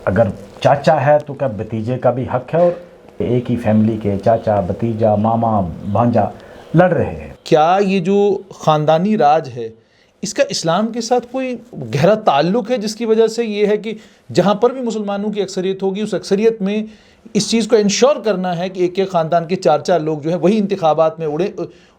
अगर चाचा है तो क्या भतीजे का भी हक है? और एक ही फैमिली के चाचा, भतीजा, मामा, भांजा लड़ रहे हैं। क्या ये जो ख़ानदानी राज है इसका इस्लाम के साथ कोई गहरा ताल्लुक़ है, जिसकी वजह से ये है कि जहाँ पर भी मुसलमानों की अक्सरियत होगी उस अक्सरियत में इस चीज़ को इंश्योर करना है कि एक एक ख़ानदान के चार चार लोग जो है वही इंतखाबात में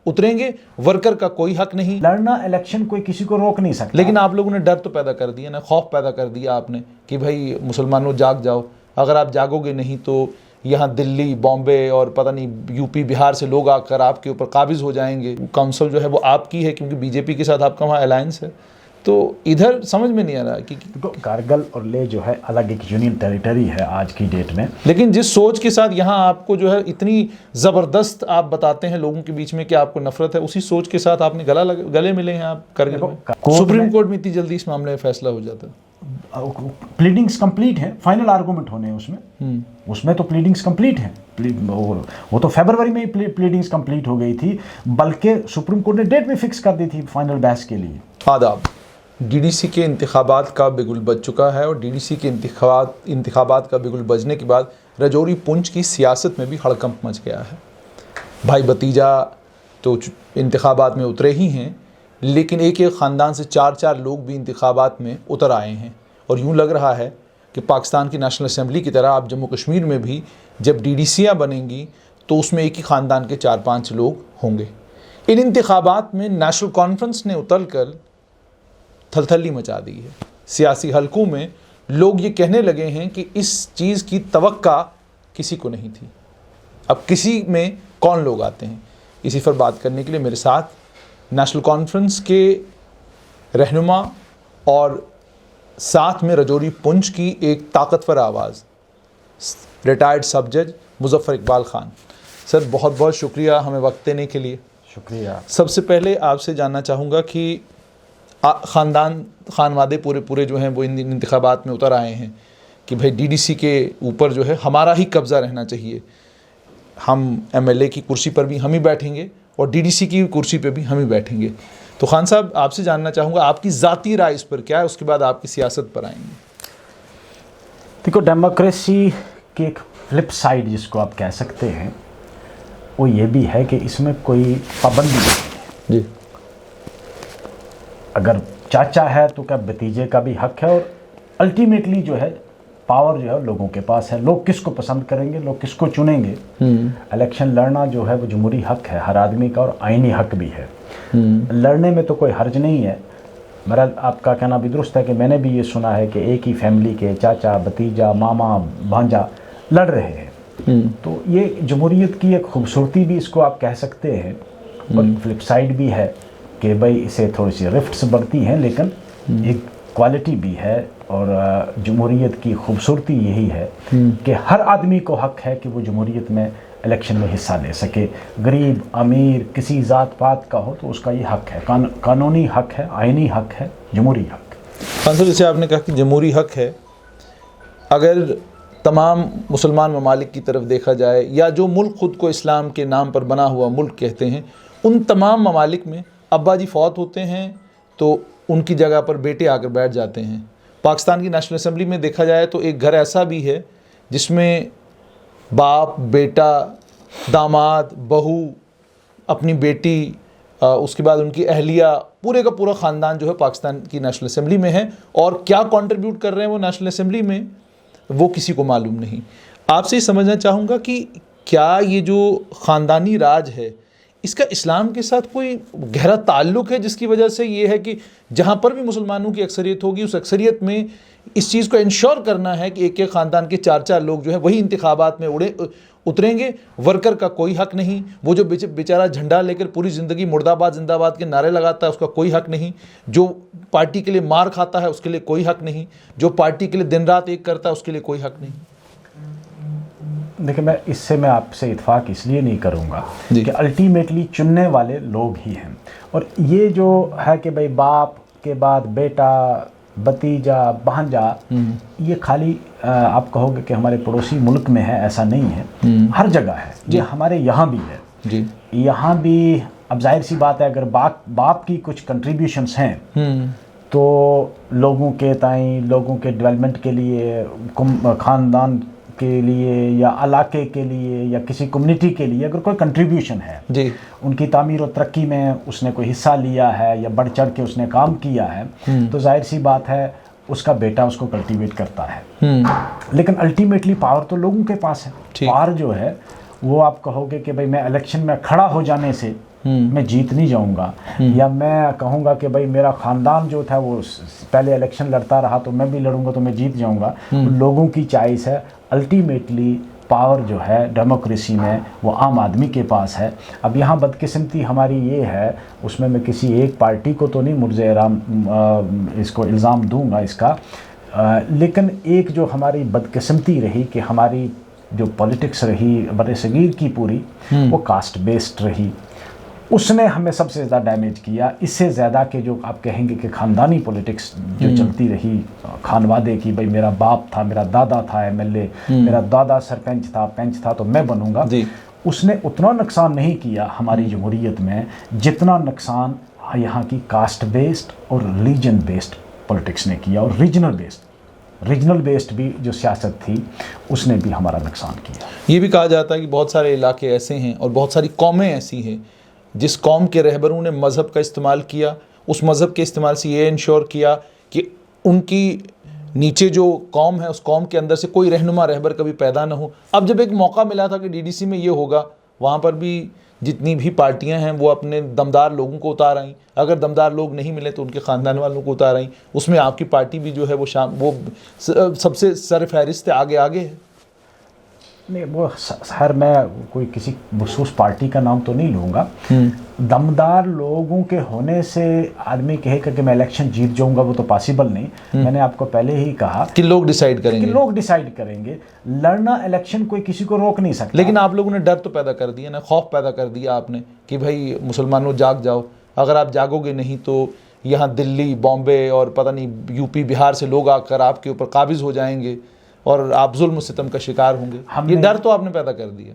उतरेंगे, वर्कर का कोई हक नहीं। लड़ना इलेक्शन कोई किसी को रोक नहीं सकता। लेकिन आप लोगों ने डर तो पैदा कर दिया ना, खौफ पैदा कर दिया आपने कि भाई मुसलमानों जाग जाओ, अगर आप जागोगे नहीं तो यहाँ दिल्ली, बॉम्बे और पता नहीं यूपी, बिहार से लोग आकर आपके ऊपर काबिज हो जाएंगे। काउंसिल जो है वो आपकी है क्योंकि बीजेपी के साथ आपका वहाँ अलायंस है। तो इधर समझ में नहीं आ रहा कि कारगिल और ले जो है अलग एक यूनियन टेरिटरी है आज की डेट में। लेकिन जिस सोच के साथ यहाँ आपको जो है इतनी ज़बरदस्त आप बताते हैं लोगों के बीच में कि आपको नफरत है, उसी सोच के साथ आपने गले मिले हैं आप कारगिल में। सुप्रीम कोर्ट में इतनी जल्दी इस मामले में फैसला हो जाता है। प्लीडिंग्स कंप्लीट है, फाइनल आर्गूमेंट होने हैं उसमें तो प्लीडिंग्स कंप्लीट है। वो तो फरवरी में ही प्लीडिंग्स कंप्लीट हो गई थी, बल्कि सुप्रीम कोर्ट ने डेट भी फिक्स कर दी थी फाइनल बहस के लिए। आदाब। डीडीसी के इंतखाबात का बिगुल बज चुका है और डीडीसी के इंतखाबात का बिगुल बजने के बाद राजौरी पुंछ की सियासत में भी हड़कंप मच गया है। भाई भतीजा तो इंतखाबात में उतरे ही हैं, लेकिन एक एक ख़ानदान से चार चार लोग भी इंतखाबात में उतर आए हैं। और यूँ लग रहा है कि पाकिस्तान की नेशनल असम्बली की तरह अब जम्मू कश्मीर में भी जब डीडीसियाँ बनेंगी तो उसमें एक ही ख़ानदान के 4-5 लोग होंगे। इन इंतखाबात में नेशनल कॉन्फ्रेंस ने उतल कर थलथली मचा दी है। सियासी हलकों में लोग ये कहने लगे हैं कि इस चीज़ की तवक्का किसी को नहीं थी। अब किसी में कौन लोग आते हैं, इसी पर बात करने के लिए मेरे साथ नेशनल कॉन्फ्रेंस के रहनुमा और साथ में राजौरी पुंछ की एक ताकतवर आवाज़, रिटायर्ड सब जज मुजफ्फर इकबाल ख़ान। सर बहुत बहुत शुक्रिया हमें वक्त देने के लिए। शुक्रिया। सबसे पहले आपसे जानना चाहूँगा कि खानवादे पूरे जो हैं वो इन इंतखाबात में उतर आए हैं कि भाई डीडीसी के ऊपर जो है हमारा ही कब्ज़ा रहना चाहिए, हम एमएलए की कुर्सी पर भी हम ही बैठेंगे और डीडीसी की कुर्सी पे भी हम ही बैठेंगे। तो खान साहब आपसे जानना चाहूँगा आपकी ज़ाती राय इस पर क्या है, उसके बाद आपकी सियासत पर आएंगे। देखो, डेमोक्रेसी की एक फ्लिप साइड जिसको आप कह सकते हैं वो ये भी है कि इसमें कोई पाबंदी नहीं है। जी। अगर चाचा है तो क्या भतीजे का भी हक है? और अल्टीमेटली जो है पावर जो है लोगों के पास है। लोग किसको पसंद करेंगे, लोग किसको चुनेंगे। इलेक्शन लड़ना जो है वो जमहूरी हक है हर आदमी का और आईनी हक भी है। लड़ने में तो कोई हर्ज नहीं है। मेरा आपका कहना भी दुरुस्त है कि मैंने भी ये सुना है कि एक ही फैमिली के चाचा, भतीजा, मामा, भांजा लड़ रहे हैं। तो ये जमहूरियत की एक खूबसूरती भी इसको आप कह सकते हैं। और फ्लिप साइड भी है कि भाई इसे थोड़ी सी रिफ्ट्स बढ़ती हैं, लेकिन एक क्वालिटी भी है। और जमहूरियत की खूबसूरती यही है कि हर आदमी को हक है कि वो जमहूरियत में इलेक्शन में हिस्सा ले सके। गरीब, अमीर, किसी ज़ात पात का हो तो उसका ये हक है। कानूनी हक है, आईनी हक है, जमहूरी हक। खान साहब जैसे आपने कहा कि जमहूरी हक है, अगर तमाम मुसलमान ममालिक की तरफ देखा जाए या जो मुल्क ख़ुद को इस्लाम के नाम पर बना हुआ मुल्क कहते हैं, उन तमाम ममालिक में अब्बा जी फौत होते हैं तो उनकी जगह पर बेटे आकर बैठ जाते हैं। पाकिस्तान की नेशनल असम्बली में देखा जाए तो एक घर ऐसा भी है जिसमें बाप, बेटा, दामाद, बहू, अपनी बेटी, उसके बाद उनकी अहलिया, पूरे का पूरा ख़ानदान जो है पाकिस्तान की नेशनल असम्बली में है। और क्या कंट्रीब्यूट कर रहे हैं वो नेशनल असम्बली में वो किसी को मालूम नहीं। आपसे ये समझना चाहूँगा कि क्या ये जो ख़ानदानी राज है इसका इस्लाम के साथ कोई गहरा ताल्लुक़ है, जिसकी वजह से ये है कि जहाँ पर भी मुसलमानों की अक्सरियत होगी उस अक्सरियत में इस चीज़ को इंश्योर करना है कि एक एक ख़ानदान के चार चार लोग जो है वही इंतखाबात में उतरेंगे, वर्कर का कोई हक नहीं। वो जो बेचारा झंडा लेकर पूरी ज़िंदगी मुर्दाबाद जिंदाबाद के नारे लगाता है उसका कोई हक नहीं। जो पार्टी के लिए मार खाता है उसके लिए कोई हक नहीं। जो पार्टी के लिए दिन रात एक करता है उसके लिए कोई हक नहीं। देखिए, मैं आपसे इत्फाक इसलिए नहीं करूँगा कि अल्टीमेटली चुनने वाले लोग ही हैं। और ये जो है कि भाई बाप के बाद बेटा, भतीजा, भांजा, ये खाली आप कहोगे कि हमारे पड़ोसी मुल्क में है, ऐसा नहीं है। हर जगह है। ये हमारे यहाँ भी है जी। यहाँ भी अब जाहिर सी बात है, अगर बाप की कुछ कंट्रीब्यूशंस हैं तो लोगों के ताई, लोगों के डेवलपमेंट के लिए, ख़ानदान के लिए या इलाके के लिए या किसी कम्युनिटी के लिए अगर कोई कंट्रीब्यूशन है जी, उनकी तामीर और तरक्की में उसने कोई हिस्सा लिया है या बढ़ चढ़ के उसने काम किया है, तो जाहिर सी बात है उसका बेटा उसको कल्टीवेट करता है। लेकिन अल्टीमेटली पावर तो लोगों के पास है। पावर जो है वो आप कहोगे कि भाई मैं इलेक्शन में खड़ा हो जाने से मैं जीत नहीं जाऊंगा, या मैं कहूँगा कि भाई मेरा ख़ानदान जो था वो पहले इलेक्शन लड़ता रहा तो मैं भी लड़ूंगा तो मैं जीत जाऊंगा, लोगों की चॉइस है। अल्टीमेटली पावर जो है डेमोक्रेसी में वो आम आदमी के पास है। अब यहाँ बदकिस्मती हमारी ये है, उसमें मैं किसी एक पार्टी को तो नहीं इसको इल्ज़ाम दूंगा इसका, लेकिन एक जो हमारी बदकिस्मती रही कि हमारी जो पॉलिटिक्स रही बरसगीर की पूरी वो कास्ट बेस्ड रही, उसने हमें सबसे ज़्यादा डैमेज किया। इससे ज़्यादा के जो आप कहेंगे कि ख़ानदानी पॉलिटिक्स जो चलती रही, खानवादे की, भाई मेरा बाप था, मेरा दादा था एमएलए, मेरा दादा सरपंच था, पंच था तो मैं बनूंगा, उसने उतना नुकसान नहीं किया हमारी जमहूरियत में जितना नुकसान यहाँ की कास्ट बेस्ड और रिलीजन बेस्ड पॉलिटिक्स ने किया। और रीजनल बेस्ड भी जो सियासत थी उसने भी हमारा नुकसान किया। ये भी कहा जाता है कि बहुत सारे इलाके ऐसे हैं और बहुत सारी कौमें ऐसी हैं जिस कौम के रहबरों ने मज़हब का इस्तेमाल किया, उस मज़हब के इस्तेमाल से ये इंश्योर किया कि उनकी नीचे जो कौम है उस कौम के अंदर से कोई रहनुमा रहबर कभी पैदा ना हो। अब जब एक मौका मिला था कि डीडीसी में ये होगा, वहाँ पर भी जितनी भी पार्टियां हैं वो अपने दमदार लोगों को उतार आई, अगर दमदार लोग नहीं मिले तो उनके ख़ानदान वालों को उतार आई। उसमें आपकी पार्टी भी जो है वो सबसे सरफहरिस्त आगे है। नहीं, वो हर मैं कोई किसी मखसूस पार्टी का नाम तो नहीं लूँगा। दमदार लोगों के होने से आदमी कहेगा कि मैं इलेक्शन जीत जाऊंगा, वो तो पॉसिबल नहीं। मैंने आपको पहले ही कहा कि लोग डिसाइड करेंगे। लड़ना इलेक्शन कोई किसी को रोक नहीं सकता। लेकिन आप लोगों ने डर तो पैदा कर दिया ना, खौफ पैदा कर दिया आपने कि भाई मुसलमानों जाग जाओ, अगर आप जागोगे नहीं तो यहाँ दिल्ली, बॉम्बे और पता नहीं यूपी, बिहार से लोग आकर आपके ऊपर काबिज हो जाएंगे और आप जुल्म सितम का शिकार होंगे। ये डर तो आपने पैदा कर दिया।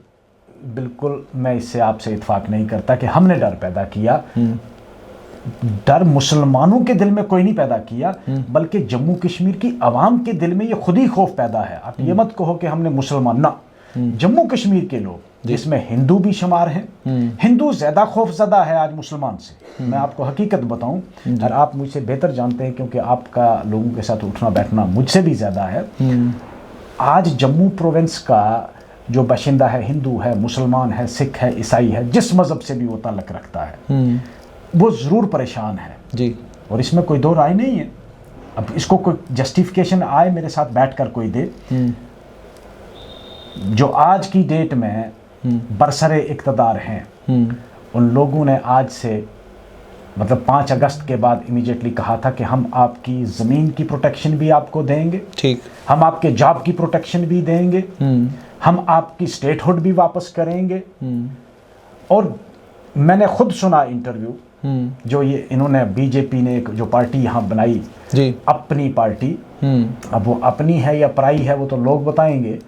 बिल्कुल, मैं इससे आपसे इत्फाक नहीं करता कि हमने डर पैदा किया। डर मुसलमानों के दिल में कोई नहीं पैदा किया, बल्कि जम्मू कश्मीर की आवाम के दिल में ये खुद ही खौफ पैदा है। आप ये मत कहो कि हमने मुसलमान, ना, जम्मू कश्मीर के लोग जिसमें हिंदू भी शुमार हैं, हिंदू ज्यादा खौफजदा है आज मुसलमान से। मैं आपको हकीकत बताऊं, और आप मुझसे बेहतर जानते हैं क्योंकि आपका लोगों के साथ उठना बैठना मुझसे भी ज्यादा है। आज जम्मू प्रोविंस का जो बाशिंदा है, हिंदू है, मुसलमान है, सिख है, ईसाई है, जिस मज़हब से भी वो ताल्लुक़ रखता है, वो ज़रूर परेशान है जी। और इसमें कोई दो राय नहीं है। अब इसको कोई जस्टिफिकेशन आए मेरे साथ बैठकर कोई दे, जो आज की डेट में बरसरे इक़्तिदार हैं, उन लोगों ने आज से मतलब 5 अगस्त के बाद इमीडिएटली कहा था कि हम आपकी ज़मीन की प्रोटेक्शन भी आपको देंगे, ठीक, हम आपके जॉब की प्रोटेक्शन भी देंगे, हम आपकी स्टेटहुड भी वापस करेंगे। और मैंने खुद सुना इंटरव्यू जो ये इन्होंने बीजेपी ने एक जो पार्टी यहाँ बनाई जी, अपनी पार्टी, अब वो अपनी है या पराई है वो तो लोग बताएंगे।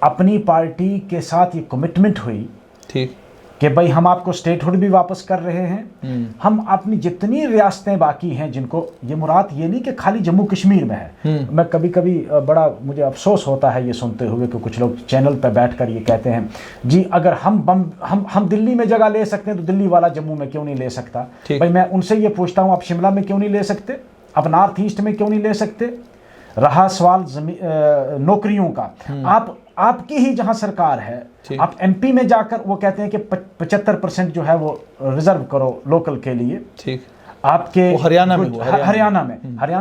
अपनी पार्टी के साथ ये कमिटमेंट हुई, ठीक, कि भाई हम आपको स्टेटहुड भी वापस कर रहे हैं, हम अपनी जितनी रियासतें बाकी हैं, जिनको ये मुराद ये नहीं कि खाली जम्मू कश्मीर में है। मैं कभी कभी बड़ा मुझे अफसोस होता है ये सुनते हुए कि कुछ लोग चैनल पर बैठकर ये कहते हैं जी अगर हम दिल्ली में जगह ले सकते हैं तो दिल्ली वाला जम्मू में क्यों नहीं ले सकता। भाई मैं उनसे ये पूछता हूँ, आप शिमला में क्यों नहीं ले सकते, आप नॉर्थ ईस्ट में क्यों नहीं ले सकते। रहा सवाल नौकरियों का, आपकी ही जहां सरकार है, आप एमपी में जाकर वो कहते हैं कि 75% जो है वो रिजर्व करो लोकल के लिए, ठीक, आपके हरियाणा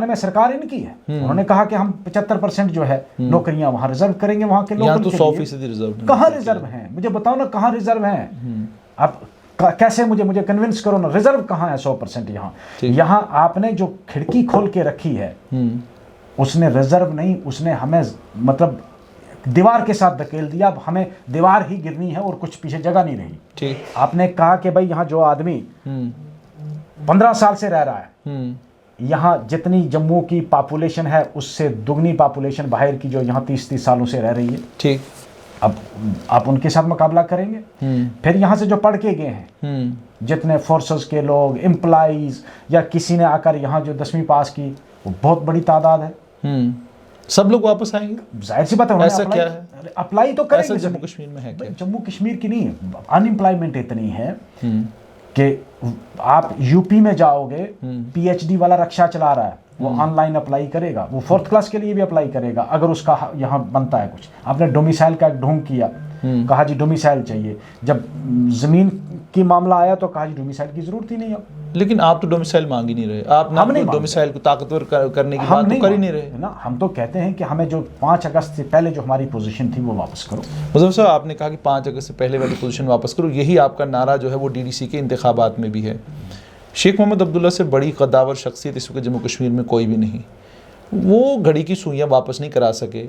में सरकार इनकी है, उन्होंने कहा कि हम 75% जो है नौकरियां वहां रिजर्व करेंगे, वहां के लोकल तो 100% रिजर्व। कहाँ रिजर्व है, मुझे बताओ ना, कहाँ रिजर्व है। आप कैसे मुझे कन्विंस करो ना, रिजर्व कहाँ है 100% यहाँ आपने जो खिड़की खोल के रखी है उसने रिजर्व नहीं, उसने हमें मतलब दीवार के साथ धकेल दिया। अब हमें दीवार ही गिरनी है और कुछ पीछे जगह नहीं रही। ठीक, आपने कहा कि भाई यहाँ जो आदमी 15 साल से रह रहा है, यहाँ जितनी जम्मू की पॉपुलेशन है उससे दुगनी पॉपुलेशन बाहर की जो यहाँ 30 सालों से रह रही है। ठीक, अब आप उनके साथ मुकाबला करेंगे। फिर यहाँ से जो पढ़ के गए हैं, जितने फोर्सेस के लोग, एम्प्लॉइज, या किसी ने आकर यहाँ जो 10वीं पास की, वो बहुत बड़ी तादाद है। सब लोग वापस आएंगे, जाहिर सी बात है। ऐसा क्या है? अप्लाई तो करेंगे। ऐसा जम्मू कश्मीर में है क्या? जम्मू कश्मीर की नहीं, अनएम्प्लॉयमेंट इतनी है कि आप यूपी में जाओगे, पीएचडी वाला रिक्शा चला रहा है, वो ऑनलाइन अप्लाई करेगा, वो 4th क्लास के लिए भी अप्लाई करेगा अगर उसका यहाँ बनता है कुछ। आपने डोमिसाइल का ढोंग किया, कहा जी डोमिसाइल चाहिए, जब जमीन की मामला आया तो कहा जी डोमिसाइल की जरूरत ही नहीं है। लेकिन आप तो डोमिसाइल मांग ही नहीं रहे, आप ना डोमिसाइल को ताकतवर करने की बात तो कर ही नहीं रहे ना। हम तो कहते हैं कि हमें जो 5 अगस्त से पहले जो हमारी पोजीशन थी वो वापस करो। मुज़फ़्फ़र साहब, आपने कहा कि 5 अगस्त से पहले वाली पोजीशन वापस करो, यही आपका नारा जो है वो डीडीसी के इंतखाबात में भी है। शेख मोहम्मद अब्दुल्ला से बड़ी कद्दावर शख्सियत इस वक्त जम्मू कश्मीर में कोई भी नहीं। वो घड़ी की सुइयाँ वापस नहीं करा सके।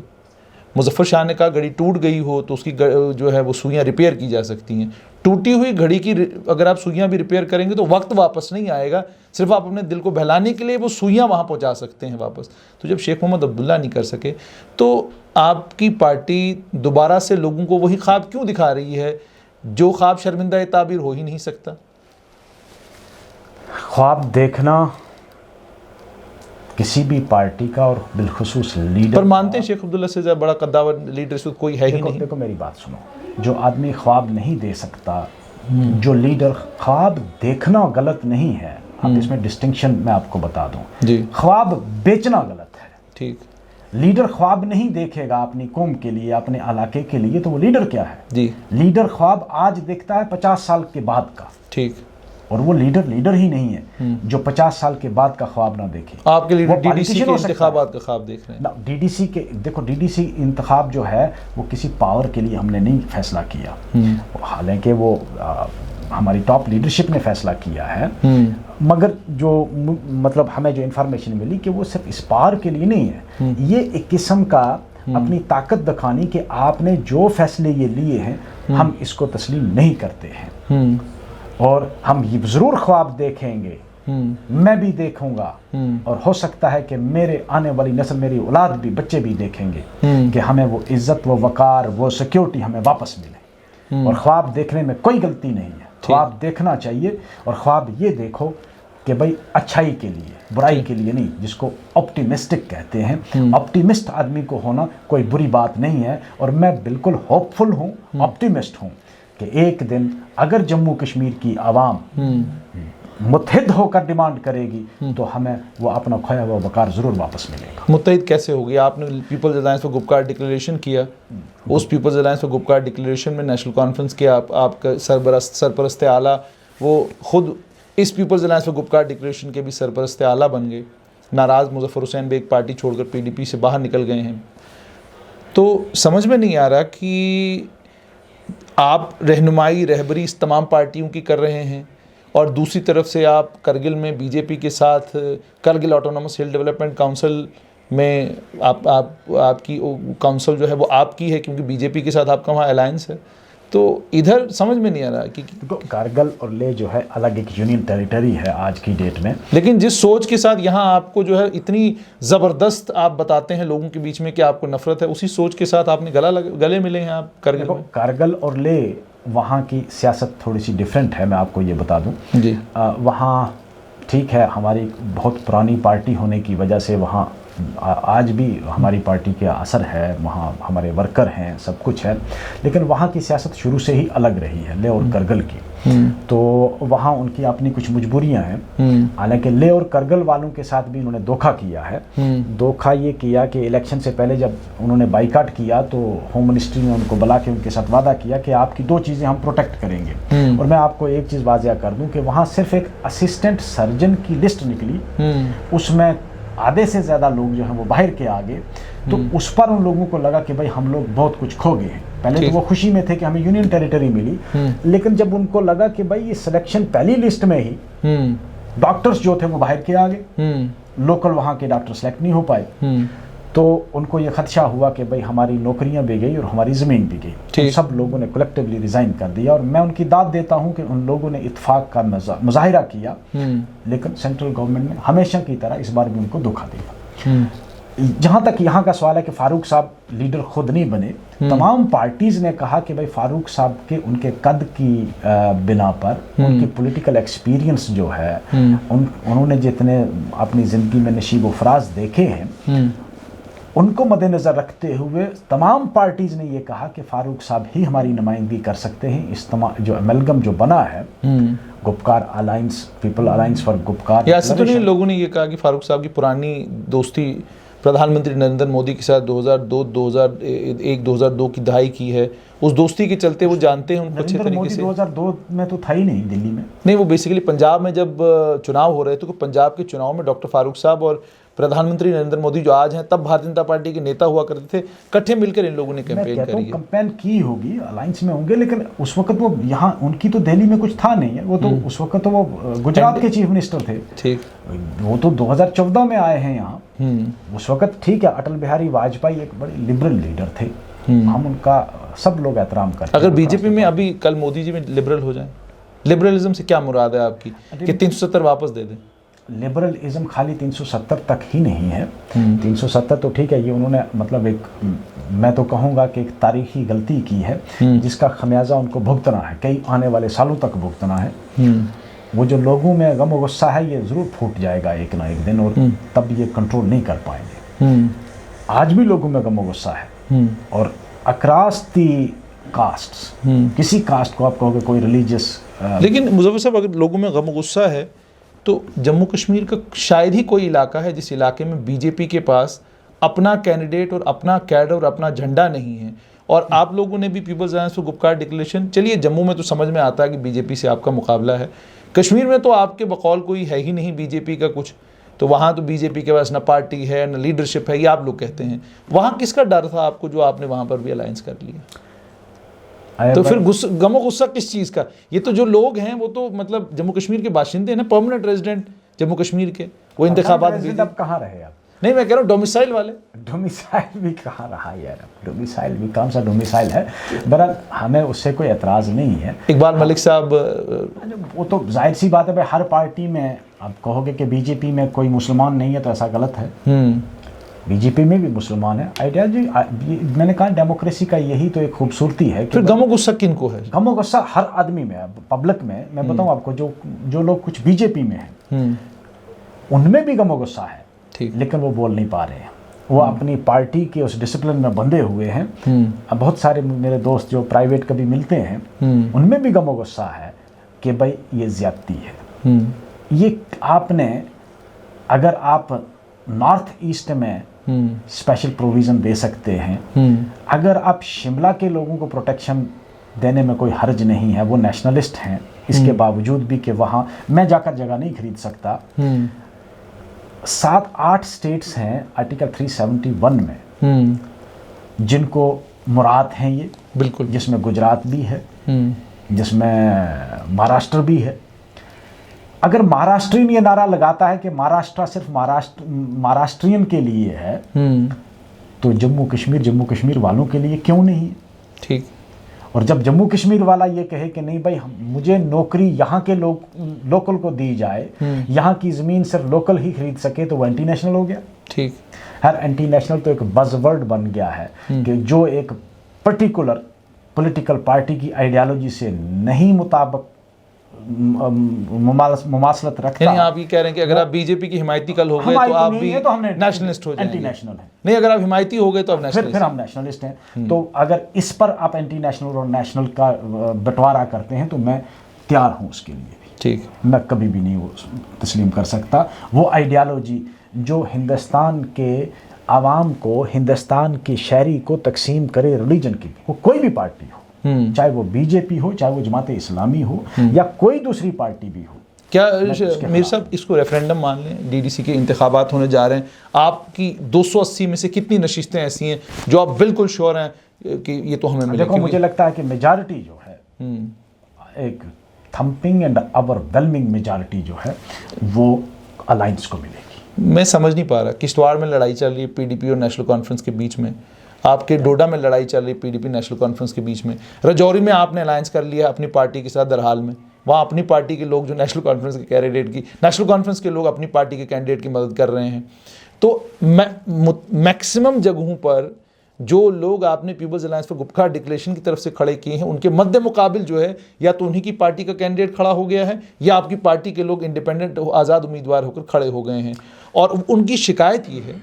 मुज़फ़्फ़र शाह ने कहा घड़ी टूट गई हो तो उसकी जो है वो सुइयाँ रिपेयर की जा सकती हैं। टूटी हुई घड़ी की अगर आप सुइयाँ भी रिपेयर करेंगे तो वक्त वापस नहीं आएगा, सिर्फ आप अपने दिल को बहलाने के लिए वो सुइयाँ वहाँ पहुँचा सकते हैं वापस। तो जब शेख मोहम्मद अब्दुल्ला नहीं कर सके तो आपकी पार्टी दोबारा से लोगों को वही ख्वाब क्यों दिखा रही है जो ख्वाब शर्मिंदा ताबीर हो ही नहीं सकता? ख्वाब देखना किसी भी पार्टी का और बिलखुसूस लीडर पर मानते हैं शेख अब्दुल्ला से ज़्यादा बड़ा कद्दावर लीडर से कोई है ही नहीं। देखो मेरी बात सुनो, जो आदमी ख्वाब नहीं दे सकता, जो लीडर, ख्वाब देखना गलत नहीं है, आप इसमें डिस्टिंक्शन मैं आपको बता दूं जी। ख्वाब बेचना गलत है। ठीक। लीडर ख्वाब नहीं देखेगा अपनी कौम के लिए, अपने इलाके के लिए, तो वो लीडर क्या है? जी। लीडर ख्वाब आज देखता है 50 साल के बाद का। ठीक। और वो लीडर ही नहीं है जो 50 साल के बाद का ख्वाब ना देखे। आपके लीडर डीडीसी के इंतखाबात का ख्वाब देख रहे हैं ना? डीडीसी के देखो, डीडीसी इंतखाब जो है वो किसी पावर के लिए हमने नहीं फैसला किया, हालांकि वो हमारी टॉप लीडरशिप ने फैसला किया है, मगर जो मतलब हमें जो इंफॉर्मेशन मिली कि वो सिर्फ इस पावर के लिए नहीं है। ये एक किस्म का अपनी ताकत दिखानी कि आपने जो फैसले ये लिए हैं हम इसको तस्लीम नहीं करते हैं, और हम ये ज़रूर ख्वाब देखेंगे, मैं भी देखूंगा, और हो सकता है कि मेरे आने वाली नस्ल, मेरी औलाद भी, बच्चे भी देखेंगे कि हमें वो इज्जत, वो वकार, वो सिक्योरिटी हमें वापस मिले। और ख्वाब देखने में कोई गलती नहीं है, ख्वाब देखना चाहिए, और ख्वाब ये देखो कि भाई अच्छाई के लिए, बुराई के लिए नहीं, जिसको ऑप्टिमिस्टिक कहते हैं। ऑप्टिमिस्ट आदमी को होना कोई बुरी बात नहीं है, और मैं बिल्कुल होपफुल हूँ, ऑप्टिमिस्ट हूँ कि एक दिन अगर जम्मू कश्मीर की आवाम मुत्तहिद होकर डिमांड करेगी तो हमें वो अपना खोया हुआ वकार ज़रूर वापस मिलेगा। मुत्तहिद कैसे होगी? आपने people's alliance for Gupkar declaration किया, उस people's alliance for Gupkar declaration में नेशनल कॉन्फ्रेंस किया, आपका सरपरस्त आला वो खुद इस people's alliance for Gupkar declaration के भी सरपरस्त आला बन गए। नाराज़ मुज़फ़्फ़र हुसैन बेग पार्टी छोड़कर PDP से बाहर निकल गए हैं। तो समझ में नहीं आ रहा कि आप रहबरी इस तमाम पार्टियों की कर रहे हैं, और दूसरी तरफ से आप करगिल में बीजेपी के साथ करगिल ऑटोनॉमस हिल डेवलपमेंट काउंसिल में आपकी काउंसिल जो है वो आपकी है क्योंकि बीजेपी के साथ आपका वहाँ अलायंस है। तो इधर समझ में नहीं आ रहा कि कारगिल और ले जो है अलग एक यूनियन टेरिटरी है आज की डेट में, लेकिन जिस सोच के साथ यहाँ आपको जो है इतनी ज़बरदस्त आप बताते हैं लोगों के बीच में कि आपको नफरत है, उसी सोच के साथ आपने गले मिले हैं आप करगिल में। कारगिल और ले वहाँ की सियासत थोड़ी सी डिफरेंट है, मैं आपको ये बता दूँ जी। वहाँ ठीक है, हमारी बहुत पुरानी पार्टी होने की वजह से वहाँ आज भी हमारी पार्टी का असर है, वहाँ हमारे वर्कर हैं, सब कुछ है, लेकिन वहाँ की सियासत शुरू से ही अलग रही है ले और करगिल की। तो वहाँ उनकी अपनी कुछ मजबूरियाँ हैं, हालांकि ले और करगिल वालों के साथ भी उन्होंने धोखा किया है। धोखा ये किया कि इलेक्शन से पहले जब उन्होंने बाइकाट किया तो होम मिनिस्ट्री ने उनको बुला के उनके साथ वादा किया कि आपकी 2 चीज़ें हम प्रोटेक्ट करेंगे। और मैं आपको एक चीज़ वाज़िया कर दूँ कि वहाँ सिर्फ एक असिस्टेंट सर्जन की लिस्ट निकली, उसमें आधे से ज़्यादा लोग जो हैं वो बाहर के आ गए। तो उस पर उन लोगों को लगा कि भाई हम लोग बहुत कुछ खो गए हैं। पहले तो वो खुशी में थे कि हमें यूनियन टेरिटरी मिली, लेकिन जब उनको लगा कि भाई ये सिलेक्शन पहली लिस्ट में ही डॉक्टर्स जो थे वो बाहर के आ गए, लोकल वहाँ के डॉक्टर सेलेक्ट नहीं हो पाए, तो उनको ये खदशा हुआ कि भाई हमारी नौकरियां भी गई और हमारी ज़मीन भी गई। तो सब लोगों ने कलेक्टिवली रिज़ाइन कर दिया, और मैं उनकी दाद देता हूं कि उन लोगों ने इत्तेफाक का मुजाहिरा किया, लेकिन सेंट्रल गवर्नमेंट ने हमेशा की तरह इस बार भी उनको धोखा दिया। जहाँ तक यहाँ का सवाल है कि फारूक साहब लीडर खुद नहीं बने, तमाम पार्टीज ने कहा कि भाई फारूक साहब के उनके कद की बिना पर, उनकी पॉलिटिकल एक्सपीरियंस जो है, उन्होंने जितने अपनी ज़िंदगी में नशीब व फराज देखे हैं, उनको मद्देनज़र रखते हुए तमाम पार्टीज ने ये कहा कि फारूक साहब ही हमारी नुमाइंदगी कर सकते हैं। इस जो अमेलगम जो बना है, Gupkar alliance, people alliance for Gupkar, ऐसे तो नहीं लोगों ने ये कहा कि फारूक साहब की पुरानी दोस्ती प्रधानमंत्री नरेंद्र मोदी के साथ 2002 की दहाई की है, उस दोस्ती के चलते वो जानते हैं उनको अच्छे तरीके से। 2002 में तो था ही नहीं दिल्ली में। नहीं, वो बेसिकली पंजाब में जब चुनाव हो रहे थे तो पंजाब के चुनाव में डॉक्टर फारूक साहब और प्रधानमंत्री नरेंद्र मोदी जो आज हैं, तब भारतीय जनता पार्टी के नेता हुआ करते थे, इकट्ठे मिलकर इन लोगों ने कैंपेन करी है। कैंपेन की होगी, अलायंस में होंगे, लेकिन उस वक्त वो यहाँ उनकी तो दिल्ली में कुछ था नहीं है। वो तो उस वक्त तो वो गुजरात के चीफ मिनिस्टर थे। ठीक, वो तो 2014 में आए हैं यहाँ। उस वक्त ठीक है, अटल बिहारी वाजपेयी एक बड़े लिबरल लीडर थे, हम उनका सब लोग एहतराम करते हैं। अगर बीजेपी में अभी कल मोदी जी में लिबरल हो जाए, लिबरलिज्म से क्या मुराद है आपकी कि 370 वापस दे दें? लिबरलिज्म खाली 370 तक ही नहीं है। 370 तो ठीक है, ये उन्होंने मतलब एक, मैं तो कहूँगा कि एक तारीखी गलती की है जिसका खमियाजा उनको भुगतना है, कई आने वाले सालों तक भुगतना है। वो जो लोगों में गम और गुस्सा है, ये ज़रूर फूट जाएगा एक ना एक दिन, और तब ये कंट्रोल नहीं कर पाएंगे। आज भी लोगों में गम और गुस्सा है, और अक्रॉस दी कास्ट्स, किसी कास्ट को आप कहोगे कोई रिलीजियस, लेकिन मुज़फ़्फ़र साहब, अगर लोगों में गम और गुस्सा है तो जम्मू कश्मीर का शायद ही कोई इलाका है जिस इलाके में बीजेपी के पास अपना कैंडिडेट और अपना कैडर और अपना झंडा नहीं है। और आप लोगों ने भी people's alliance for Gupkar declaration, चलिए जम्मू में तो समझ में आता है कि बीजेपी से आपका मुकाबला है, कश्मीर में तो आपके बकौल कोई है ही नहीं बीजेपी का कुछ, तो वहाँ तो बीजेपी के पास ना पार्टी है ना लीडरशिप है, ये आप लोग कहते हैं। वहाँ किसका डर था आपको जो आपने वहाँ पर भी अलायंस कर लिया? तो फिर गमो गुस्सा किस चीज़ का? ये तो जो लोग हैं वो तो मतलब जम्मू कश्मीर के बाशिंदे हैं ना, परमानेंट रेजिडेंट जम्मू कश्मीर के, वो इंतखाबात भी अब कहाँ रहे आप? नहीं, मैं कह रहा हूँ डोमिसाइल वाले। डोमिसाइल भी कहाँ रहा यार, डोमिसाइल भी कौन सा डोमिसाइल है? बहरहाल हमें उससे कोई एतराज़ नहीं है। इकबाल मलिक साहब, वो तो जाहिर सी बात है भाई, हर पार्टी में आप कहोगे कि बीजेपी में कोई मुसलमान नहीं है तो ऐसा गलत है। बीजेपी में भी मुसलमान है। आइडियालॉजी, मैंने कहा डेमोक्रेसी का यही तो एक खूबसूरती है। फिर गमो गुस्सा किन को है? गमो गुस्सा हर आदमी में है, पब्लिक में। मैं बताऊं आपको, जो लोग कुछ बीजेपी में हैं उनमें भी गमो गुस्सा है, लेकिन वो बोल नहीं पा रहे हैं। वो अपनी पार्टी के उस डिसिप्लिन में बंधे हुए हैं। अब बहुत सारे मेरे दोस्त जो प्राइवेट कभी मिलते हैं, उनमें भी गमो गुस्सा है कि भाई ये ज्यादती है। ये आपने, अगर आप नॉर्थ ईस्ट में स्पेशल प्रोविज़न दे सकते हैं, अगर आप शिमला के लोगों को प्रोटेक्शन देने में कोई हर्ज नहीं है, वो नेशनलिस्ट हैं, इसके बावजूद भी कि वहाँ मैं जाकर जगह नहीं खरीद सकता। 7-8 स्टेट्स हैं आर्टिकल 371 में जिनको मुराद हैं ये, बिल्कुल, जिसमें गुजरात भी है, जिसमें महाराष्ट्र भी है। अगर महाराष्ट्रियन ये नारा लगाता है कि महाराष्ट्र सिर्फ महाराष्ट्रियन के लिए है, तो जम्मू कश्मीर वालों के लिए क्यों नहीं? ठीक। और जब जम्मू कश्मीर वाला ये कहे कि नहीं भाई, मुझे नौकरी यहाँ के लोकल को दी जाए, यहाँ की ज़मीन सिर्फ लोकल ही खरीद सके, तो वो एंटी नेशनल हो गया। ठीक। हर एंटी नेशनल तो एक बज़वर्ड बन गया है कि जो एक पर्टिकुलर पॉलिटिकल पार्टी की आइडियालॉजी से नहीं मुताबिक मुमासलत रखता। यानी आप ये कह रहे हैं कि अगर आप बीजेपी की हिमायती कल हो गए तो आप भी नेशनलिस्ट हो जाएंगे? एंटी नेशनल है। नहीं, अगर आप हिमायती हो गए तो आप नेशनलिस्ट, फिर हम नेशनलिस्ट हैं। तो अगर इस पर आप एंटी नेशनल और नेशनल का बंटवारा करते हैं तो मैं तैयार हूँ उसके लिए भी। ठीक। मैं कभी भी नहीं वो तस्लीम कर सकता। वो आइडियालॉजी जो हिंदुस्तान के आवाम को, हिंदुस्तान की शहरी को तकसीम करे रिलीजन की, वो कोई भी पार्टी हो, चाहे वो बीजेपी हो, चाहे वो जमात इस्लामी हो, या कोई दूसरी पार्टी भी हो। क्या मीर साहब इसको रेफरेंडम मान लें? डीडीसी के इंतखाबात होने जा रहे हैं, आपकी 280 में से कितनी नशिस्तें ऐसी हैं जो आप बिल्कुल श्योर हैं कि ये तो हमें मिलेगी? देखो, मुझे लगता है कि मेजॉरिटी जो है, एक थम्पिंग एंड ओवरवेलमिंग मेजॉरिटी जो है, वो अलायंस को मिलेगी। मैं समझ नहीं पा रहा, किश्तवाड़ में लड़ाई चल रही है पीडीपी और नेशनल कॉन्फ्रेंस के बीच में, आपके डोडा में लड़ाई चल रही है पीडीपी नेशनल कॉन्फ्रेंस के बीच में, रजौरी में आपने अलायंस कर लिया अपनी पार्टी के साथ दरहाल में, वहाँ अपनी पार्टी के लोग जो नेशनल कॉन्फ्रेंस के कैंडिडेट की, नेशनल कॉन्फ्रेंस के लोग अपनी पार्टी के कैंडिडेट की मदद कर रहे हैं। तो मैक्सिमम जगहों पर जो लोग आपने people's alliance for Gupkar declaration की तरफ से खड़े किए हैं उनके मद्दे मुकाबिल जो है या तो उन्हीं की पार्टी का कैंडिडेट खड़ा हो गया है या आपकी पार्टी के लोग इंडिपेंडेंट आज़ाद उम्मीदवार होकर खड़े हो गए हैं। और उनकी शिकायत ये है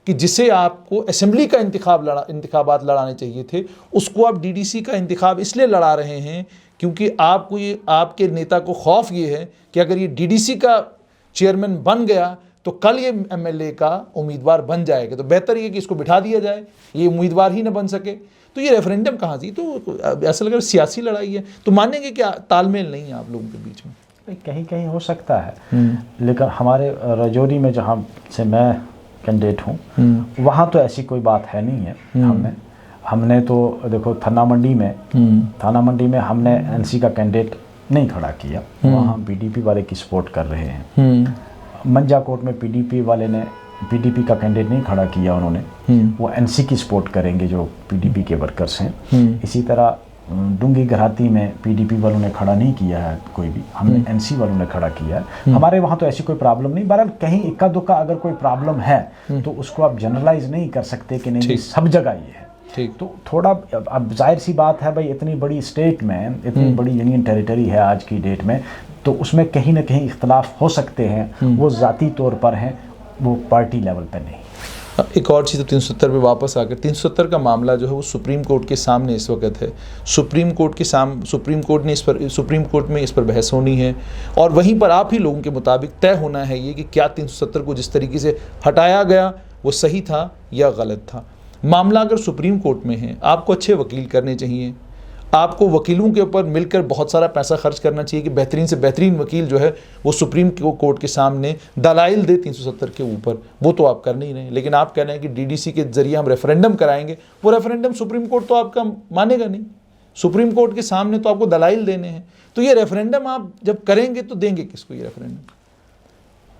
कि जिसे आपको असेंबली का इंतखाबात लड़ाने चाहिए थे उसको आप डीडीसी का इंतखाब इसलिए लड़ा रहे हैं क्योंकि आपको ये आपके नेता को खौफ ये है कि अगर ये डीडीसी का चेयरमैन बन गया तो कल ये एमएलए का उम्मीदवार बन जाएगा, तो बेहतर ये कि इसको बिठा दिया जाए, ये उम्मीदवार ही ना बन सके। तो ये रेफरेंडम कहाँ थी? तो ऐसा लग रहा है सियासी लड़ाई है। तो मानेंगे क्या तालमेल नहीं है आप लोगों के बीच में? कहीं कहीं हो सकता है, लेकिन हमारे राजौरी में जहाँ से मैं कैंडिडेट हूँ वहाँ तो ऐसी कोई बात है नहीं है। हमने तो देखो थाना मंडी में हमने एनसी का कैंडिडेट नहीं खड़ा किया, वहाँ पीडीपी वाले की सपोर्ट कर रहे हैं। मंजाकोट में पीडीपी वाले ने पीडीपी का कैंडिडेट नहीं खड़ा किया, उन्होंने वो एनसी की सपोर्ट करेंगे जो पीडीपी के वर्कर्स हैं। इसी तरह डूंगी घराती में पीडीपी वालों ने खड़ा नहीं किया है कोई भी, हमने एनसी वालों ने खड़ा किया है। हमारे वहाँ तो ऐसी कोई प्रॉब्लम नहीं। बहरहाल कहीं इक्का दुक्का अगर कोई प्रॉब्लम है तो उसको आप जनरलाइज नहीं कर सकते कि नहीं सब जगह ये है। तो थोड़ा अब जाहिर सी बात है भाई, इतनी बड़ी स्टेट में इतनी बड़ी यूनियन टेरिटरी है आज की डेट में, तो उसमें कहीं ना कहीं इख्तलाफ हो सकते हैं, वो ज़ाती तौर पर हैं, वो पार्टी लेवल पर नहीं। एक और चीज़, तो 370 पे वापस आकर 370 का मामला जो है वो सुप्रीम कोर्ट के सामने इस वक्त है। सुप्रीम कोर्ट में इस पर बहस होनी है और वहीं पर आप ही लोगों के मुताबिक तय होना है ये कि क्या 370 को जिस तरीके से हटाया गया वो सही था या गलत था। मामला अगर सुप्रीम कोर्ट में है, आपको अच्छे वकील करने चाहिए, आपको वकीलों के ऊपर मिलकर बहुत सारा पैसा खर्च करना चाहिए कि बेहतरीन से बेहतरीन वकील जो है वो सुप्रीम कोर्ट के सामने दलाइल दे 370 के ऊपर। वो तो आप कर नहीं रहे, लेकिन आप कह रहे हैं कि डीडीसी के जरिए हम रेफरेंडम कराएंगे। वो रेफरेंडम सुप्रीम कोर्ट तो आपका मानेगा नहीं, सुप्रीम कोर्ट के सामने तो आपको दलाइल देने हैं। तो ये रेफरेंडम आप जब करेंगे तो देंगे किसको ये रेफरेंडम?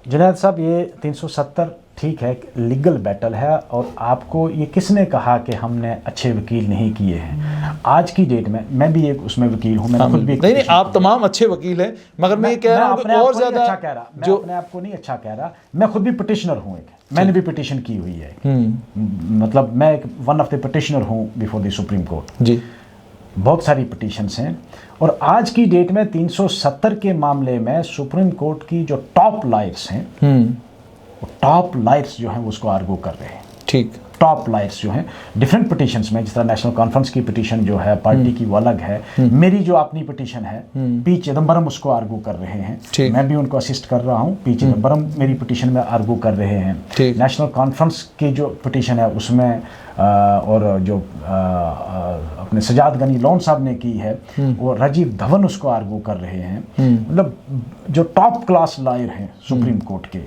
जुनैद साहब, ये 370 ठीक है, लीगल बैटल है, और आपको ये किसने कहा कि हमने अच्छे वकील नहीं किए हैं? आज की डेट में मैं भी एक उसमें वकील हूँ, मैंने खुद भी नहीं, आप तमाम अच्छे वकील हैं, मगर मैं ये कह रहा हूँ और ज़्यादा अच्छा कह रहा, मैं अपने आप को नहीं अच्छा कह रहा, मैं खुद भी पिटिशनर हूँ, मैंने भी पिटिशन की हुई है। मतलब मैं एक वन ऑफ द पिटिशनर हूँ बिफोर द सुप्रीम कोर्ट जी। बहुत सारी पिटिशन्स हैं, और आज की डेट में 370 के मामले में सुप्रीम कोर्ट की जो टॉप लायर्स हैं, वो टॉप लायर्स जो हैं वो उसको आर्गू कर रहे हैं। ठीक, टॉप लायर्स जो हैं डिफरेंट पिटिशन्स में, जिस तरह नेशनल कॉन्फ्रेंस की पिटिशन जो है पार्टी की वो अलग है, मेरी जो अपनी पिटिशन है पी चिदम्बरम उसको आर्गू कर रहे हैं, मैं भी उनको असिस्ट कर रहा हूँ। पी चिदम्बरम मेरी पिटिशन में आर्गू कर रहे हैं। नेशनल कॉन्फ्रेंस की जो पिटिशन है उसमें और जो अपने सजाद गनी लोन साहब ने की है वो राजीव धवन उसको आर्गू कर रहे हैं। मतलब जो टॉप क्लास लॉयर हैं सुप्रीम कोर्ट के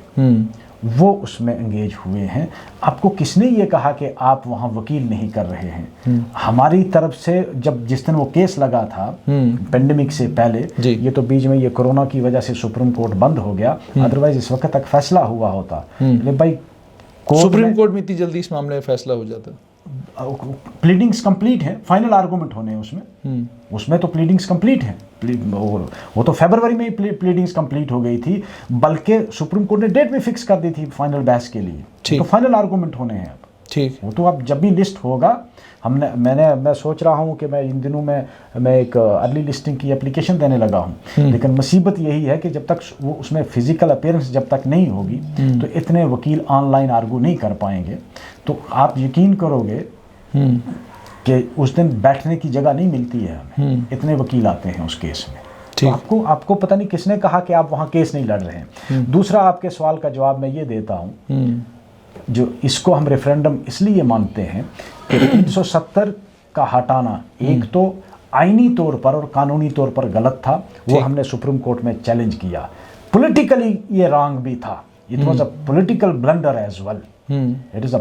वो उसमें एंगेज हुए हैं। आपको किसने ये कहा कि आप वहाँ वकील नहीं कर रहे हैं? हमारी तरफ से जब जिस दिन वो केस लगा था पेंडेमिक से पहले, ये तो बीच में ये कोरोना की वजह से सुप्रीम कोर्ट बंद हो गया, अदरवाइज इस वक्त तक फैसला हुआ होता। भाई सुप्रीम कोर्ट में इतनी जल्दी इस मामले में फैसला हो जाता? प्लीडिंग्स कंप्लीट है, फाइनल आर्गूमेंट होने हैं उसमें तो प्लीडिंग्स कंप्लीट है। वो तो फरवरी में ही प्लीडिंग्स कंप्लीट हो गई थी, बल्कि सुप्रीम कोर्ट ने डेट भी फिक्स कर दी थी फाइनल बहस के लिए। तो फाइनल आर्गूमेंट होने हैं अब। ठीक, वो तो अब जब भी लिस्ट होगा, मैं सोच रहा हूँ कि मैं इन दिनों में मैं एक अर्ली लिस्टिंग की एप्लीकेशन देने लगा हूँ, लेकिन मुसीबत यही है कि जब तक वो उसमें फिजिकल अपीयरेंस जब तक नहीं होगी तो इतने वकील ऑनलाइन आर्गू नहीं कर पाएंगे। तो आप यकीन करोगे कि उस दिन बैठने की जगह नहीं मिलती है हमें, इतने वकील आते हैं उस केस में। तो आपको पता नहीं किसने कहा कि आप वहाँ केस नहीं लड़ रहे हैं। दूसरा, आपके सवाल का जवाब मैं ये देता हूँ, जो इसको हम रेफरेंडम इसलिए मानते हैं कि 370 का हटाना एक तो आईनी तौर पर और कानूनी तौर पर गलत था, वो हमने सुप्रीम कोर्ट में चैलेंज किया। पॉलिटिकली ये रॉन्ग भी था, it was a political blunder as well, it is a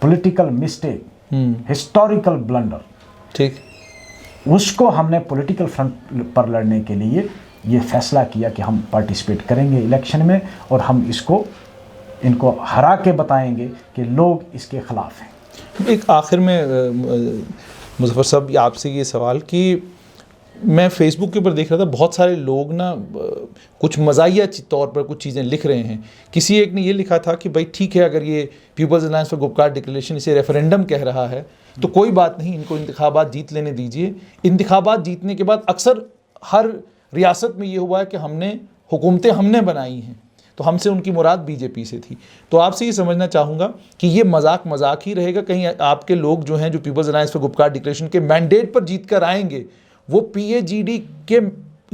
political mistake, historical blunder. ठीक, उसको हमने पॉलिटिकल फ्रंट पर लड़ने के लिए ये फैसला किया कि हम पार्टिसिपेट करेंगे इलेक्शन में, और हम इनको हरा के बताएंगे कि लोग इसके खिलाफ हैं। एक आखिर में मुज़फ़्फ़र साहब आपसे ये सवाल कि मैं फ़ेसबुक के ऊपर देख रहा था, बहुत सारे लोग ना कुछ मज़ाहिया तौर पर कुछ चीज़ें लिख रहे हैं। किसी एक ने ये लिखा था कि भाई ठीक है, अगर ये people's alliance for Gupkar declaration इसे रेफरेंडम कह रहा है तो कोई बात नहीं, इनको इंतखाबात जीत लेने दीजिए। इंतखाबात जीतने के बाद अक्सर हर रियासत में ये हुआ है कि हुकूमतें हमने बनाई हैं, तो हमसे उनकी मुराद बीजेपी से थी। तो आपसे ये समझना चाहूँगा कि ये मजाक ही रहेगा, कहीं आपके लोग जो हैं जो people's alliance for Gupkar declaration के मैंडेट पर जीत कर आएंगे वो PAGD के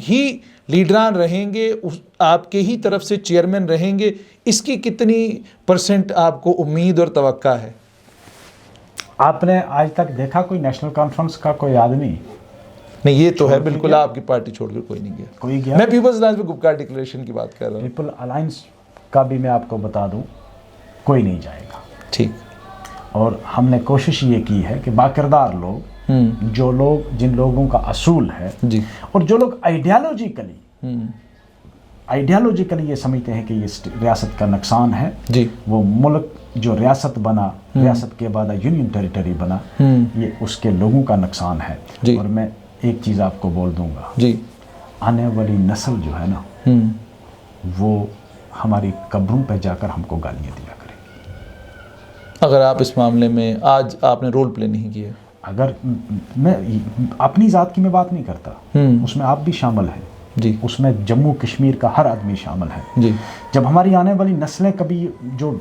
ही लीडरान रहेंगे, आपके ही तरफ से चेयरमैन रहेंगे, इसकी कितनी % आपको उम्मीद और तवक्का है? आपने आज तक देखा कोई नेशनल कॉन्फ्रेंस का कोई आदमी? नहीं, ये तो है बिल्कुल, आपकी पार्टी छोड़कर कोई नहीं गया। कोई गया? मैं people's alliance for Gupkar declaration की बात कर रहा हूँ। पीपल अलायंस का भी मैं आपको बता दूं, कोई नहीं जाएगा। ठीक। और हमने कोशिश ये की है कि बाकिरदार लोग, जिन लोगों का असूल है जी, और जो लोग आइडियालॉजिकली ये समझते हैं कि ये रियासत का नुकसान है जी, वो मुल्क जो रियासत बना, रियासत के बाद यूनियन टेरिटरी बना, ये उसके लोगों का नुकसान है। और मैं एक चीज़ आपको बोल दूंगा जी, आने वाली नस्ल जो है ना, वो हमारी कब्रों पे जाकर हमको गालियाँ दिया करेगी अगर आप इस मामले में आज आपने रोल प्ले नहीं किया। अगर मैं अपनी ज़ात की मैं बात नहीं करता, उसमें आप भी शामिल हैं जी, उसमें जम्मू कश्मीर का हर आदमी शामिल है जी। जब हमारी आने वाली नस्लें कभी जो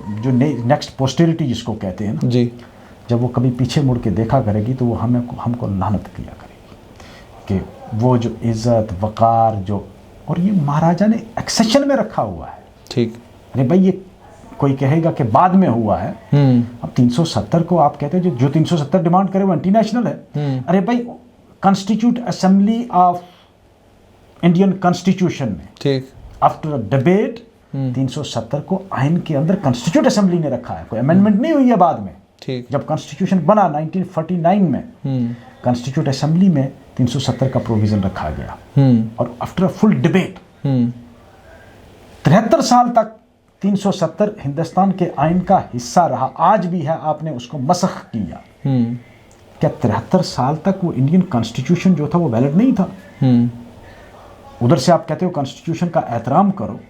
नेक्स्ट पोस्टेरिटी जिसको कहते हैं ना जी, जब वो कभी पीछे मुड़ के देखा करेगी तो वो हमको लानत किया करेगी कि वो जो इज़्ज़त वक़ार जो, और ये महाराजा ने एक्सेशन में रखा हुआ है। ठीक। अरे भाई ये कोई कहेगा कि बाद में हुआ है, अब 370 को आप कहते हो जो 370 डिमांड करे वो एंटी नेशनल है। अरे भाई constitute assembly of Indian constitution में ठीक, आफ्टर डिबेट 370 को आइन के अंदर कॉन्स्टिट्यूट असेंबली ने रखा है, कोई अमेंडमेंट नहीं हुई है बाद में। ठीक। जब कॉन्स्टिट्यूशन बना 1949 में कॉन्स्टिट्यूट असेंबली में 370 का प्रोविजन रखा गया, और आफ्टर फुल डिबेट 73 साल तक 370 हिंदुस्तान के आइन का हिस्सा रहा, आज भी है। आपने उसको मसख किया, क्या 73 साल तक वो इंडियन कॉन्स्टिट्यूशन जो था वो वैलिड नहीं था? उधर से आप कहते हो कॉन्स्टिट्यूशन का एहतराम करो,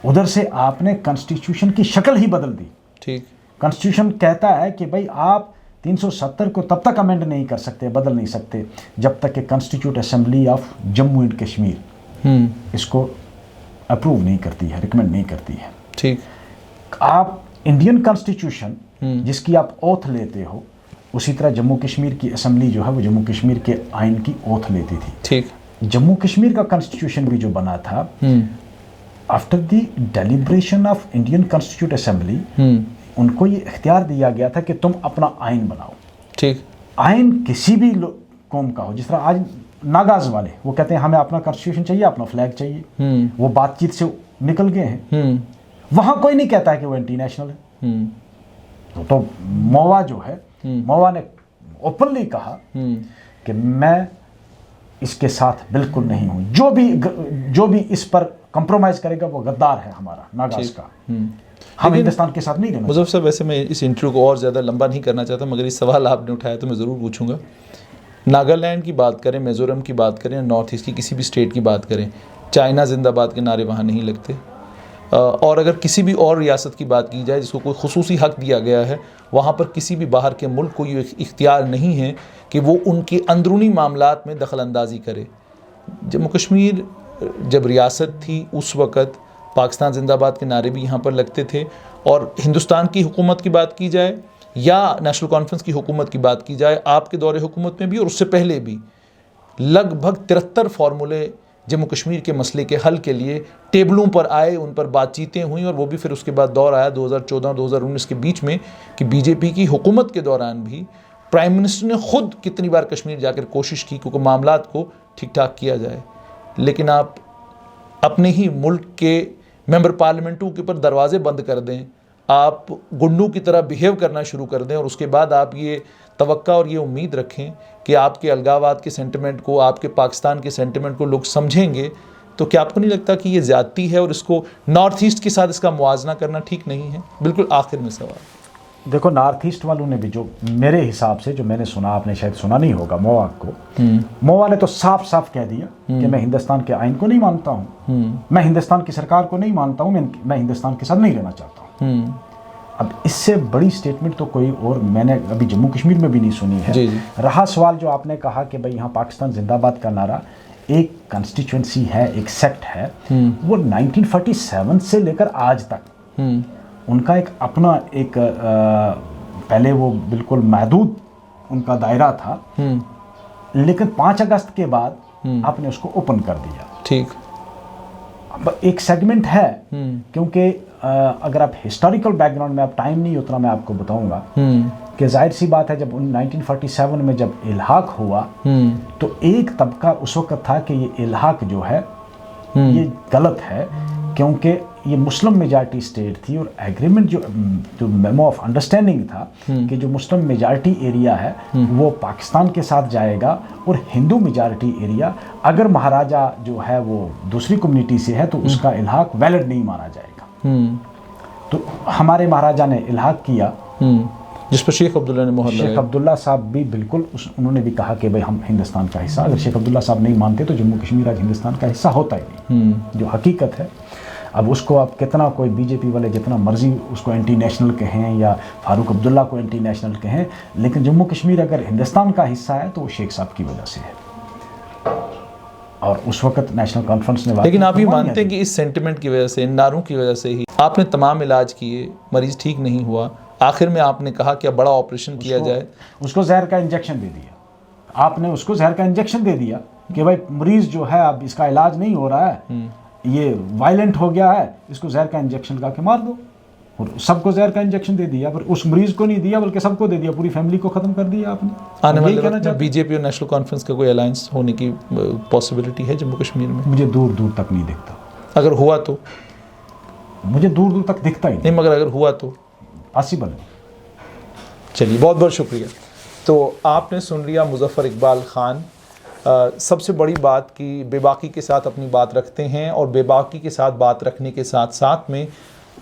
उधर से आपने कॉन्स्टिट्यूशन की शक्ल ही बदल दी। ठीक। कॉन्स्टिट्यूशन कहता है कि भाई आप 370 को तब तक अमेंड नहीं कर सकते, बदल नहीं सकते, जब तक कि constitute assembly of Jammu and Kashmir इसको अप्रूव नहीं करती है, रिकमेंड नहीं करती है। ठीक। आप इंडियन कॉन्स्टिट्यूशन जिसकी आप ओथ लेते हो, उसी तरह जम्मू कश्मीर की असेंबली जो है वो जम्मू कश्मीर के आइन की ओथ लेती थी। ठीक। जम्मू कश्मीर का कॉन्स्टिट्यूशन भी जो बना था after the deliberation of Indian constitute assembly, उनको ये इख्तियार दिया गया था कि तुम अपना आइन बनाओ। ठीक। आइन किसी भी कौम का हो, जिस तरह आज नागाज वाले वो कहते हैं हमें अपना कॉन्स्टिट्यूशन चाहिए, अपना फ्लैग चाहिए, वो बातचीत से निकल गए हैं। वहां कोई नहीं कहता है कि वो एंटी नेशनल है। तो मोवा जो है, मोवा ने ओपनली कहा कि मैं इसके साथ बिल्कुल नहीं हूं, जो भी इस पर कंप्रोमाइज करेगा वो गद्दार है हमारा नागाज का, हम हिंदुस्तान के साथ नहीं रहना। मुझफ़्फ़र साहब, वैसे मैं इस इंटरव्यू को और ज़्यादा लंबा नहीं करना चाहता, मगर इस सवाल आपने उठाया तो मैं ज़रूर पूछूंगा। नागालैंड की बात करें, मिज़ोरम की बात करें, नॉर्थ ईस्ट की किसी भी स्टेट की बात करें, चाइना जिंदाबाद के नारे वहाँ नहीं लगते। और अगर किसी भी और रियासत की बात की जाए जिसको कोई खुसूसी हक़ दिया गया है, वहाँ पर किसी भी बाहर के मुल्क को ये इख्तियार नहीं है कि वो उनके अंदरूनी मामलात में दखल अंदाज़ी करे। जम्मू कश्मीर जब रियासत थी उस वक़्त पाकिस्तान जिंदाबाद के नारे भी यहाँ पर लगते थे, और हिंदुस्तान की हुकूमत की बात की जाए या नेशनल कॉन्फ्रेंस की हुकूमत की बात की जाए, आपके दौरे हुकूमत में भी और उससे पहले भी लगभग 73 फार्मूले जम्मू कश्मीर के मसले के हल के लिए टेबलों पर आए, उन पर बातचीतें हुई, और वो भी फिर उसके बाद दौर आया 2014 2019 के बीच में कि बीजेपी की हुकूमत के दौरान भी प्राइम मिनिस्टर ने ख़ुद कितनी बार कश्मीर जाकर कोशिश की क्योंकि मामलात को ठीक ठाक किया जाए। लेकिन आप अपने ही मुल्क के मेंबर पार्लियामेंटों के ऊपर दरवाजे बंद कर दें, आप गुंडों की तरह बिहेव करना शुरू कर दें, और उसके बाद आप ये तवक्का और ये उम्मीद रखें कि आपके अलगावाद के सेंटिमेंट को, आपके पाकिस्तान के सेंटिमेंट को लोग समझेंगे, तो क्या आपको नहीं लगता कि ये ज़्यादती है और इसको नॉर्थ ईस्ट के साथ इसका मुआवजा करना ठीक नहीं है? बिल्कुल आखिर में सवाल। देखो, नॉर्थ ईस्ट वालों ने भी, जो मेरे हिसाब से जो मैंने सुना, आपने शायद सुना नहीं होगा मोवा को, मोवा ने तो साफ साफ कह दिया कि मैं हिंदुस्तान के आइन को नहीं मानता हूँ, मैं हिंदुस्तान की सरकार को नहीं मानता हूँ, मैं हिंदुस्तान के साथ नहीं रहना चाहता हूँ। अब इससे बड़ी स्टेटमेंट तो कोई और मैंने अभी जम्मू कश्मीर में भी नहीं सुनी है। जी जी। रहा सवाल जो आपने कहा कि भाई यहाँ पाकिस्तान जिंदाबाद का नारा, एक कंस्टिट्यूंसी है, एक सेक्ट है, वो 1947 से लेकर आज तक उनका एक अपना एक पहले वो बिल्कुल महदूद उनका दायरा था, लेकिन 5 अगस्त के बाद आपने उसको ओपन कर दिया। ठीक। अब एक सेगमेंट है, क्योंकि अगर आप हिस्टोरिकल बैकग्राउंड में, अब टाइम नहीं उतना मैं आपको बताऊंगा कि जाहिर सी बात है जब 1947 में जब इल्हाक हुआ तो एक तबका उस वक्त था कि ये इल्हाक जो है ये गलत है, क्योंकि ये मुस्लिम मेजॉरिटी स्टेट थी और एग्रीमेंट जो मेमो ऑफ अंडरस्टैंडिंग था कि जो मुस्लिम मेजॉरिटी एरिया है वो पाकिस्तान के साथ जाएगा और हिंदू मेजॉरिटी एरिया अगर महाराजा जो है वो दूसरी कम्युनिटी से है तो उसका इल्हाक वैलिड नहीं माना जाएगा। तो हमारे महाराजा ने इल्हाक किया, जिस पर शेख अब्दुल्ला ने मोहर लगाई। शेख अब्दुल्ला साहब भी बिल्कुल उन्होंने भी कहा कि भाई हम हिंदुस्तान का हिस्सा, अगर शेख अब्दुल्ला साहब नहीं मानते तो जम्मू कश्मीर आज हिंदुस्तान का हिस्सा होता ही नहीं, जो हकीकत है। अब उसको आप कितना कोई बीजेपी वाले जितना मर्जी उसको एंटी नेशनल कहें या फारूक अब्दुल्ला को एंटी नेशनल कहें, लेकिन जम्मू कश्मीर अगर हिंदुस्तान का हिस्सा है तो वो शेख साहब की वजह से है। और उस वक्त नेशनल कॉन्फ्रेंस ने, लेकिन आप ये मानते हैं कि इस सेंटिमेंट की वजह से, इन नारों की वजह से ही आपने तमाम इलाज किए, मरीज ठीक नहीं हुआ, आखिर में आपने कहा कि अब बड़ा ऑपरेशन किया जाए, उसको जहर का इंजेक्शन दे दिया, आपने उसको जहर का इंजेक्शन दे दिया कि भाई मरीज जो है अब इसका इलाज नहीं हो रहा है, ये वायलेंट हो गया है, इसको जहर का इंजेक्शन लगा के मार दो। और सबको जहर का इंजेक्शन दे दिया, पर उस मरीज को नहीं दिया बल्कि सबको दे दिया, पूरी फैमिली को खत्म कर दिया आपने। आने वाले वक्त में बीजेपी और नेशनल कॉन्फ्रेंस का कोई अलायंस होने की पॉसिबिलिटी है जम्मू कश्मीर में? मुझे दूर दूर तक नहीं दिखता। अगर हुआ तो? मुझे दूर दूर तक दिखता ही नहीं, मगर अगर हुआ तो पॉसिबल नहीं। चलिए, बहुत बहुत शुक्रिया। तो आपने सुन लिया मुजफ्फर इकबाल ख़ान, सबसे बड़ी बात कि बेबाकी के साथ अपनी बात रखते हैं और बेबाकी के साथ बात रखने के साथ साथ में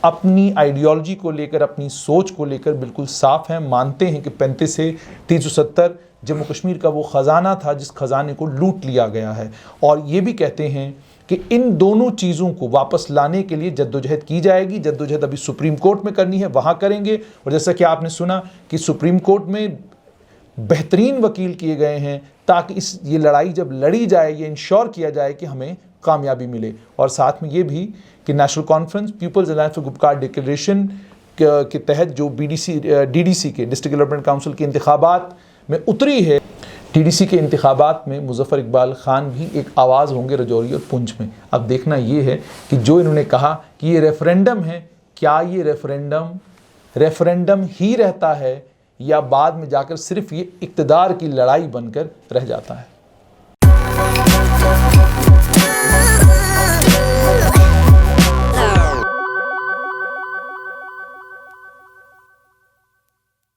अपनी आइडियोलॉजी को लेकर, अपनी सोच को लेकर बिल्कुल साफ़ हैं, मानते हैं कि 35 से 370 जम्मू कश्मीर का वो ख़जाना था जिस ख़जाने को लूट लिया गया है, और ये भी कहते हैं कि इन दोनों चीज़ों को वापस लाने के लिए जद्दोजहद की जाएगी। जद्दोजहद अभी सुप्रीम कोर्ट में करनी है, वहाँ करेंगे। और जैसा कि आपने सुना कि सुप्रीम कोर्ट में बेहतरीन वकील किए गए हैं ताकि ये लड़ाई जब लड़ी जाए, ये इंश्योर किया जाए कि हमें कामयाबी मिले। और साथ में ये भी कि national conference people's alliance for Gupkar declaration के तहत जो डीडीसी के डिस्ट्रिक्ट डेवलपमेंट काउंसिल के इंतखाबात में उतरी है, टीडीसी के इंतखाबात में मुजफ्फर इकबाल ख़ान भी एक आवाज़ होंगे रजौरी और पुंछ में। अब देखना ये है कि जो इन्होंने कहा कि ये रेफरेंडम है, क्या ये रेफरेंडम ही रहता है या बाद में जाकर सिर्फ ये इक़्तिदार की लड़ाई बनकर रह जाता है।